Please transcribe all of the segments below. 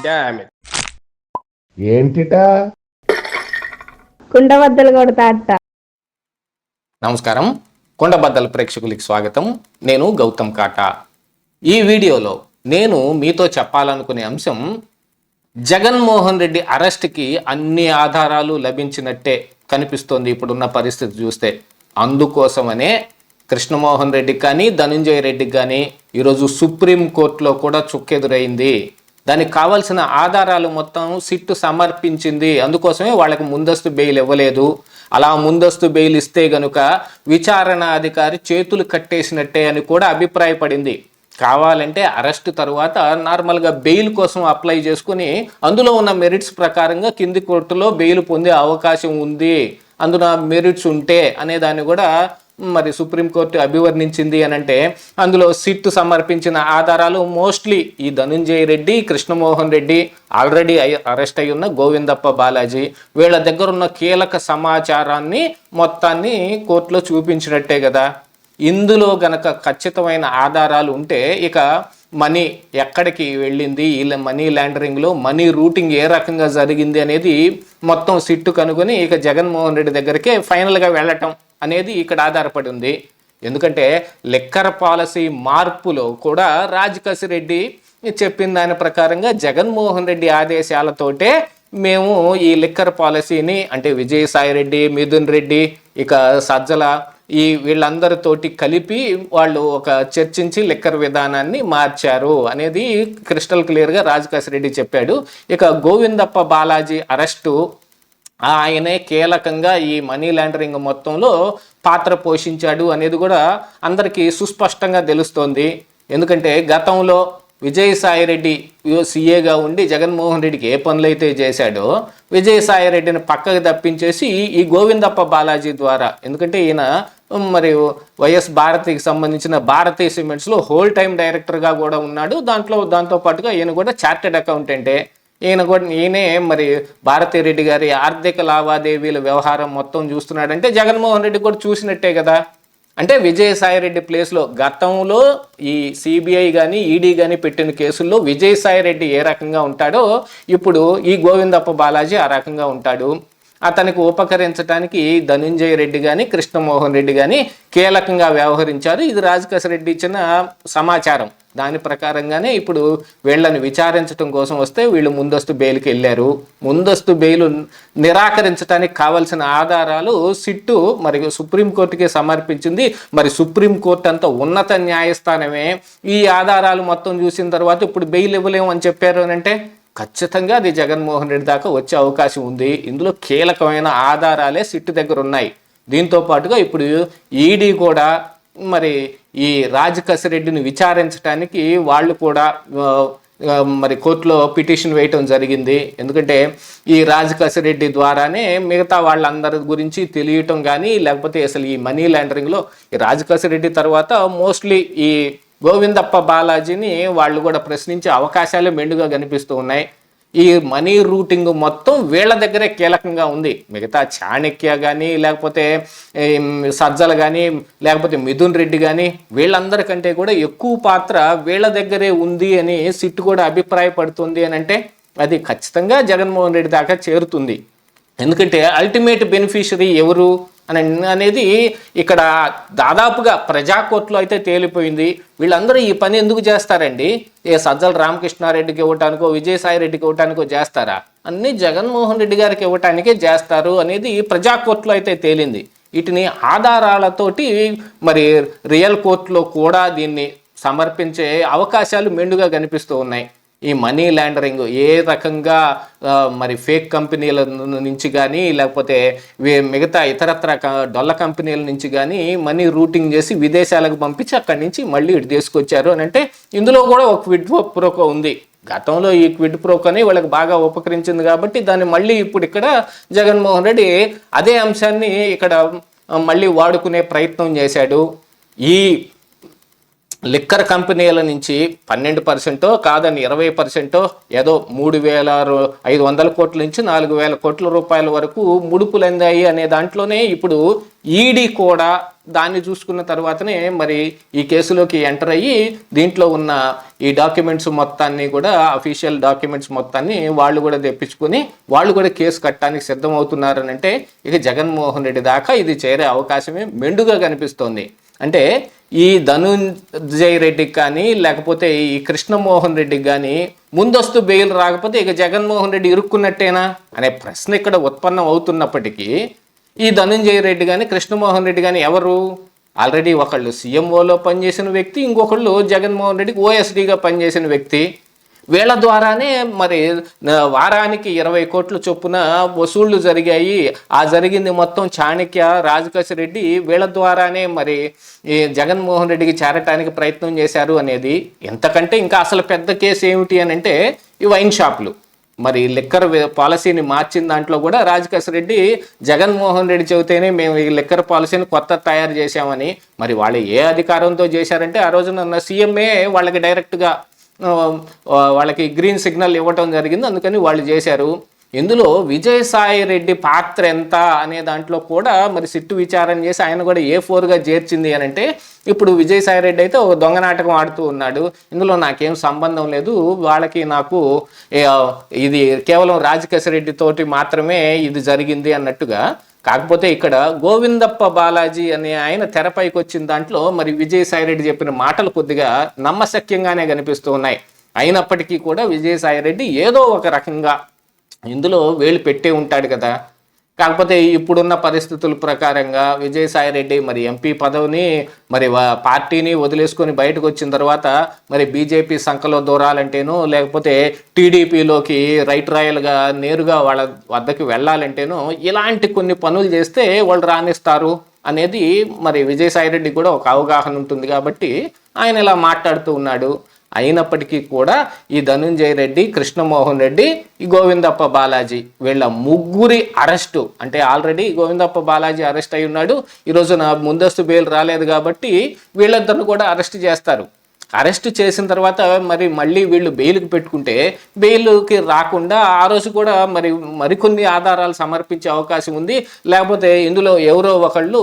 Damn it. ఏంటిటా కుండబద్దలు కొడతా అత్త. నమస్కారం, కొండబద్దల ప్రేక్షకులకి స్వాగతం. నేను గౌతమ్ కాటా. ఈ వీడియోలో నేను మీతో చెప్పాలనుకునే అంశం, జగన్మోహన్ రెడ్డి అరెస్ట్కి అన్ని ఆధారాలు లభించినట్టే కనిపిస్తోంది ఇప్పుడున్న పరిస్థితి చూస్తే. అందుకోసమనే కృష్ణమోహన్ రెడ్డికి కానీ ధనుంజయ రెడ్డికి కానీ ఈరోజు సుప్రీంకోర్టులో కూడా చుక్కెదురైంది. దానికి కావాల్సిన ఆధారాలు మొత్తం సిట్టు సమర్పించింది. అందుకోసమే వాళ్ళకి ముందస్తు బెయిల్ ఇవ్వలేదు. అలా ముందస్తు బెయిల్ ఇస్తే గనుక విచారణ అధికారి చేతులు కట్టేసినట్టే అని కూడా అభిప్రాయపడింది. కావాలంటే అరెస్ట్ తరువాత నార్మల్గా బెయిల్ కోసం అప్లై చేసుకుని అందులో ఉన్న మెరిట్స్ ప్రకారంగా కింది కోర్టులో బెయిల్ పొందే అవకాశం ఉంది, అందులో మెరిట్స్ ఉంటే అనే దాన్ని కూడా మరి సుప్రీంకోర్టు అభివర్ణించింది. అని అంటే అందులో సిట్ సమర్పించిన ఆధారాలు మోస్ట్లీ ఈ ధనుంజయ రెడ్డి, కృష్ణమోహన్ రెడ్డి, ఆల్రెడీ అరెస్ట్ అయి ఉన్న గోవిందప్ప బాలాజీ, వీళ్ళ దగ్గర ఉన్న కీలక సమాచారాన్ని మొత్తాన్ని కోర్టులో చూపించినట్టే కదా. ఇందులో గనక ఖచ్చితమైన ఆధారాలు ఉంటే ఇక మనీ ఎక్కడికి వెళ్ళింది, వీళ్ళ మనీ లాండరింగ్లో మనీ రూటింగ్ ఏ రకంగా జరిగింది అనేది మొత్తం సిట్టు కనుగొని ఇక జగన్మోహన్ రెడ్డి దగ్గరికే ఫైనల్గా వెళ్ళటం అనేది ఇక్కడ ఆధారపడి ఉంది. ఎందుకంటే లిక్కర్ పాలసీ మార్పులో కూడా రాజకేశ్ రెడ్డి చెప్పిన దాని ప్రకారంగా జగన్మోహన్ రెడ్డి ఆదేశాలతోటే మేము ఈ లిక్కర్ పాలసీని, అంటే విజయసాయి రెడ్డి, మిథున్ రెడ్డి, ఇక సజ్జల, ఈ వీళ్ళందరితోటి కలిపి వాళ్ళు ఒక చర్చించి లిక్కర్ విధానాన్ని మార్చారు అనేది క్రిస్టల్ క్లియర్గా రాజకేశ్ రెడ్డి చెప్పాడు. ఇక గోవిందప్ప బాలాజీ అరెస్టు, ఆయనే కీలకంగా ఈ మనీ లాండరింగ్ మొత్తంలో పాత్ర పోషించాడు అనేది కూడా అందరికీ సుస్పష్టంగా తెలుస్తోంది. ఎందుకంటే గతంలో విజయసాయి రెడ్డి సీఏగా ఉండి జగన్మోహన్ రెడ్డికి ఏ పనులైతే చేశాడో విజయసాయి రెడ్డిని పక్కకు తప్పించేసి ఈ గోవిందప్ప బాలాజీ ద్వారా, ఎందుకంటే ఈయన మరి వైఎస్ భారతికి సంబంధించిన భారతీ సిమెంట్స్లో హోల్ టైం డైరెక్టర్గా కూడా ఉన్నాడు. దాంతో పాటుగా ఈయన కూడా చార్టెడ్ అకౌంటెంటే. ఈయనే మరి భారతీరెడ్డి గారి ఆర్థిక లావాదేవీల వ్యవహారం మొత్తం చూస్తున్నాడంటే జగన్మోహన్ రెడ్డి కూడా చూసినట్టే కదా. అంటే విజయసాయి రెడ్డి ప్లేస్లో గతంలో ఈ సిబిఐ కానీ ఈడీ కానీ పెట్టిన కేసుల్లో విజయసాయి రెడ్డి ఏ రకంగా ఉంటాడో ఇప్పుడు ఈ గోవిందప్ప బాలాజీ ఆ రకంగా ఉంటాడు. అతనికి ఉపకరించడానికి ధనుంజయ రెడ్డి కానీ కృష్ణమోహన్ రెడ్డి కానీ కీలకంగా వ్యవహరించారు. ఇది రాజకేశ్ రెడ్డి ఇచ్చిన సమాచారం. దాని ప్రకారంగానే ఇప్పుడు వీళ్ళని విచారించడం కోసం వస్తే వీళ్ళు ముందస్తు బెయిల్కి వెళ్ళారు. ముందస్తు బెయిల్ నిరాకరించడానికి కావాల్సిన ఆధారాలు సిట్టు మరి సుప్రీంకోర్టుకి సమర్పించింది. మరి సుప్రీంకోర్టు అంత ఉన్నత న్యాయస్థానమే ఈ ఆధారాలు మొత్తం చూసిన తర్వాత ఇప్పుడు బెయిల్ ఇవ్వలేము అని చెప్పారు అని అంటే ఖచ్చితంగా అది జగన్మోహన్ రెడ్డి దాకా వచ్చే అవకాశం ఉంది. ఇందులో కీలకమైన ఆధారాలే సిట్టు దగ్గర ఉన్నాయి. దీంతో పాటుగా ఇప్పుడు ఈడీ కూడా మరి ఈ రాజకేశ్ రెడ్డిని విచారించడానికి వాళ్ళు కూడా మరి కోర్టులో పిటిషన్ వేయటం జరిగింది. ఎందుకంటే ఈ రాజకేశ్ రెడ్డి ద్వారానే మిగతా వాళ్ళందరి గురించి తెలియటం కానీ, లేకపోతే అసలు ఈ మనీ లాండరింగ్లో ఈ రాజకేశ్ రెడ్డి తర్వాత మోస్ట్లీ ఈ గోవిందప్ప బాలాజీని వాళ్ళు కూడా ప్రశ్నించే అవకాశాలు మెండుగా కనిపిస్తూ ఉన్నాయి. ఈ మనీ రూటింగ్ మొత్తం వీళ్ళ దగ్గరే కీలకంగా ఉంది. మిగతా చాణక్య కానీ, లేకపోతే సజ్జల కానీ, లేకపోతే మిథున్ రెడ్డి కానీ వీళ్ళందరికంటే కూడా ఎక్కువ పాత్ర వీళ్ళ దగ్గరే ఉంది అని సిట్టు కూడా అభిప్రాయపడుతుంది. అని అంటే అది ఖచ్చితంగా జగన్మోహన్ రెడ్డి దాకా చేరుతుంది. ఎందుకంటే అల్టిమేట్ బెనిఫిషరీ ఎవరు అనేది ఇక్కడ దాదాపుగా ప్రజాకోర్టులో అయితే తేలిపోయింది. వీళ్ళందరూ ఈ పని ఎందుకు చేస్తారండి? ఏ సజ్జల రామకృష్ణారెడ్డికి ఇవ్వటానికో విజయసాయి రెడ్డికి ఇవ్వటానికో చేస్తారా? అన్నీ జగన్మోహన్ రెడ్డి గారికి ఇవ్వటానికే చేస్తారు అనేది ప్రజాకోర్టులో అయితే తేలింది. వీటిని ఆధారాలతోటి మరి రియల్ కోర్టులో కూడా దీన్ని సమర్పించే అవకాశాలు మెండుగా కనిపిస్తూ ఉన్నాయి. ఈ మనీ లాండరింగ్ ఏ రకంగా మరి ఫేక్ కంపెనీల నుంచి కానీ, లేకపోతే మిగతా ఇతరత్ర డొల్ల కంపెనీల నుంచి కానీ మనీ రూటింగ్ చేసి విదేశాలకు పంపించి అక్కడి నుంచి మళ్ళీ ఇటు తీసుకొచ్చారు అని అంటే ఇందులో కూడా ఒక క్విడ్ ప్రోకో ఉంది. గతంలో ఈ క్విడ్ ప్రోకోని వాళ్ళకి బాగా ఉపకరించింది కాబట్టి దాన్ని మళ్ళీ ఇప్పుడు ఇక్కడ జగన్మోహన్ రెడ్డి అదే అంశాన్ని ఇక్కడ మళ్ళీ వాడుకునే ప్రయత్నం చేశాడు. ఈ లిక్కర్ కంపెనీల నుంచి 12% కాదని 20% ఏదో 3,500 కోట్ల నుంచి 4,000 కోట్ల రూపాయల వరకు ముడుపులు అందాయి అనే దాంట్లోనే ఇప్పుడు ఈడీ కూడా దాన్ని చూసుకున్న తర్వాతనే మరి ఈ కేసులోకి ఎంటర్ అయ్యి దీంట్లో ఉన్న ఈ డాక్యుమెంట్స్ మొత్తాన్ని కూడా అఫీషియల్ డాక్యుమెంట్స్ మొత్తాన్ని వాళ్ళు కూడా తెప్పించుకొని వాళ్ళు కూడా కేసు కట్టడానికి సిద్ధమవుతున్నారని అంటే ఇక జగన్మోహన్ రెడ్డి దాకా ఇది చేరే అవకాశమే మెండుగా కనిపిస్తోంది. అంటే ఈ ధనుంజయ్ రెడ్డికి కానీ లేకపోతే ఈ కృష్ణమోహన్ రెడ్డికి కానీ ముందస్తు బెయిల్ రాకపోతే ఇక జగన్మోహన్ రెడ్డి ఇరుక్కున్నట్టేనా అనే ప్రశ్న ఇక్కడ ఉత్పన్నం అవుతున్నప్పటికీ ఈ ధనుంజయ్ రెడ్డి కానీ కృష్ణమోహన్ రెడ్డి కానీ ఎవరు? ఆల్రెడీ ఒకళ్ళు సీఎంఓలో పనిచేసిన వ్యక్తి, ఇంకొకళ్ళు జగన్మోహన్ రెడ్డికి ఓఎస్డీగా పనిచేసిన వ్యక్తి. వీళ్ళ ద్వారానే మరి వారానికి 20 కోట్ల చొప్పున వసూళ్లు జరిగాయి. ఆ జరిగింది మొత్తం చాణక్య, రాజకేశ్ రెడ్డి వీళ్ళ ద్వారానే మరి ఈ జగన్మోహన్ రెడ్డికి చేరటానికి ప్రయత్నం చేశారు అనేది. ఎంతకంటే ఇంకా అసలు పెద్ద కేసు ఏమిటి అని అంటే ఈ వైన్ షాపులు. మరి లిక్కర్ పాలసీని మార్చిన దాంట్లో కూడా రాజకేశ్ రెడ్డి జగన్మోహన్ రెడ్డి చెబితేనే మేము ఈ లిక్కర్ పాలసీని కొత్త తయారు చేశామని, మరి వాళ్ళు ఏ అధికారంతో చేశారంటే ఆ రోజున సీఎంఏ వాళ్ళకి డైరెక్ట్గా వాళ్ళకి గ్రీన్ సిగ్నల్ ఇవ్వటం జరిగింది, అందుకని వాళ్ళు చేశారు. ఇందులో విజయసాయి రెడ్డి పాత్ర ఎంత అనే దాంట్లో కూడా మరి సిట్టు విచారణ చేసి ఆయన కూడా A4గా చేర్చింది అని అంటే ఇప్పుడు విజయసాయి రెడ్డి అయితే ఒక దొంగ నాటకం ఆడుతూ ఉన్నాడు. ఇందులో నాకేం సంబంధం లేదు, వాళ్ళకి నాకు ఇది కేవలం రాజకేశ్ రెడ్డి తోటి మాత్రమే ఇది జరిగింది అన్నట్టుగా. కాకపోతే ఇక్కడ గోవిందప్ప బాలాజీ అనే ఆయన తెరపైకి వచ్చిన దాంట్లో మరి విజయసాయి రెడ్డి చెప్పిన మాటలు కొద్దిగా నమ్మశక్యంగానే కనిపిస్తూ ఉన్నాయి. అయినప్పటికీ కూడా విజయసాయి రెడ్డి ఏదో ఒక రకంగా ఇందులో వేలు పెట్టే ఉంటాడు కదా. కాకపోతే ఇప్పుడున్న పరిస్థితుల ప్రకారంగా విజయసాయి రెడ్డి మరి ఎంపీ పదవిని మరి పార్టీని వదిలేసుకొని బయటకు వచ్చిన తర్వాత మరి బీజేపీ సంఖలో దూరాలంటేనో లేకపోతే టీడీపీలోకి రైట్ రాయల్గా నేరుగా వాళ్ళ వద్దకు వెళ్ళాలంటేనో ఇలాంటి కొన్ని పనులు చేస్తే వాళ్ళు రాణిస్తారు అనేది మరి విజయసాయి రెడ్డి కూడా ఒక అవగాహన ఉంటుంది కాబట్టి ఆయన ఇలా మాట్లాడుతూ ఉన్నాడు. అయినప్పటికీ కూడా ఈ ధనుంజయ్ రెడ్డి, కృష్ణమోహన్ రెడ్డి, ఈ గోవిందప్ప బాలాజీ వీళ్ళ ముగ్గురి అరెస్టు అంటే ఆల్రెడీ గోవిందప్ప బాలాజీ అరెస్ట్ అయి ఉన్నాడు. ఈరోజు నా ముందస్తు బెయిల్ రాలేదు కాబట్టి వీళ్ళిద్దరిని కూడా అరెస్ట్ చేస్తారు. అరెస్ట్ చేసిన తర్వాత మరి మళ్ళీ వీళ్ళు బెయిల్కి పెట్టుకుంటే బెయిల్కి రాకుండా ఆ రోజు కూడా మరికొన్ని ఆధారాలు సమర్పించే అవకాశం ఉంది. లేకపోతే ఇందులో ఎవరో ఒకళ్ళు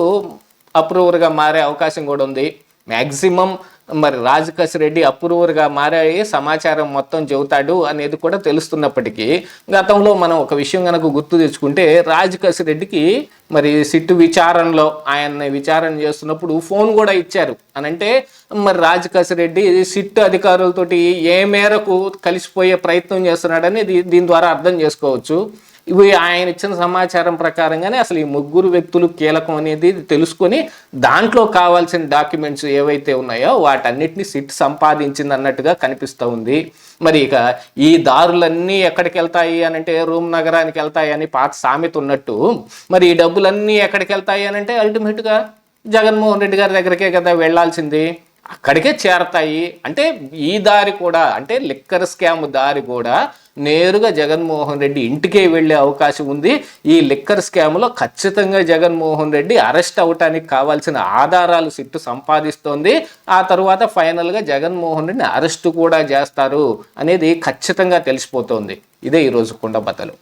అప్రూవర్గా మారే అవకాశం కూడా ఉంది. మ్యాక్సిమం మరి రాజకేశ్ రెడ్డి అప్రూవర్గా మారే సమాచారం మొత్తం చెబుతాడు అనేది కూడా తెలుస్తున్నప్పటికీ గతంలో మనం ఒక విషయం కనుక గుర్తు తెచ్చుకుంటే రాజకేశ్ రెడ్డికి మరి సిట్టు విచారణలో ఆయన్ని విచారణ చేస్తున్నప్పుడు ఫోన్ కూడా ఇచ్చారు అని అంటే మరి రాజకేశ్ రెడ్డి సిట్టు అధికారులతోటి ఏ మేరకు కలిసిపోయే ప్రయత్నం చేస్తున్నాడని దీని ద్వారా అర్థం చేసుకోవచ్చు. ఇవి ఆయన ఇచ్చిన సమాచారం ప్రకారంగానే అసలు ఈ ముగ్గురు వ్యక్తులు కీలకం అనేది తెలుసుకొని దాంట్లో కావాల్సిన డాక్యుమెంట్స్ ఏవైతే ఉన్నాయో వాటన్నిటిని సిట్ సంపాదించింది అన్నట్టుగా కనిపిస్తూ ఉంది. మరి ఇక ఈ దారులన్నీ ఎక్కడికి వెళ్తాయి అని అంటే రూమ్ నగరానికి వెళ్తాయి అని పాత సామెత ఉన్నట్టు మరి ఈ డబ్బులన్నీ ఎక్కడికి వెళ్తాయి అని అంటే అల్టిమేట్గా జగన్మోహన్ రెడ్డి గారి దగ్గరికే కదా వెళ్లాల్సింది, అక్కడికే చేరతాయి. అంటే ఈ దారి కూడా అంటే లిక్కర్ స్కామ్ దారి కూడా నేరుగా జగన్మోహన్ రెడ్డి ఇంటికే వెళ్ళే అవకాశం ఉంది. ఈ లిక్కర్ స్కామ్లో ఖచ్చితంగా జగన్మోహన్ రెడ్డి అరెస్ట్ అవటానికి కావాల్సిన ఆధారాలు సిట్టు సంపాదిస్తోంది. ఆ తర్వాత ఫైనల్గా జగన్మోహన్ రెడ్డిని అరెస్టు కూడా చేస్తారు అనేది ఖచ్చితంగా తెలిసిపోతోంది. ఇదే ఈరోజు కుండబద్దలు.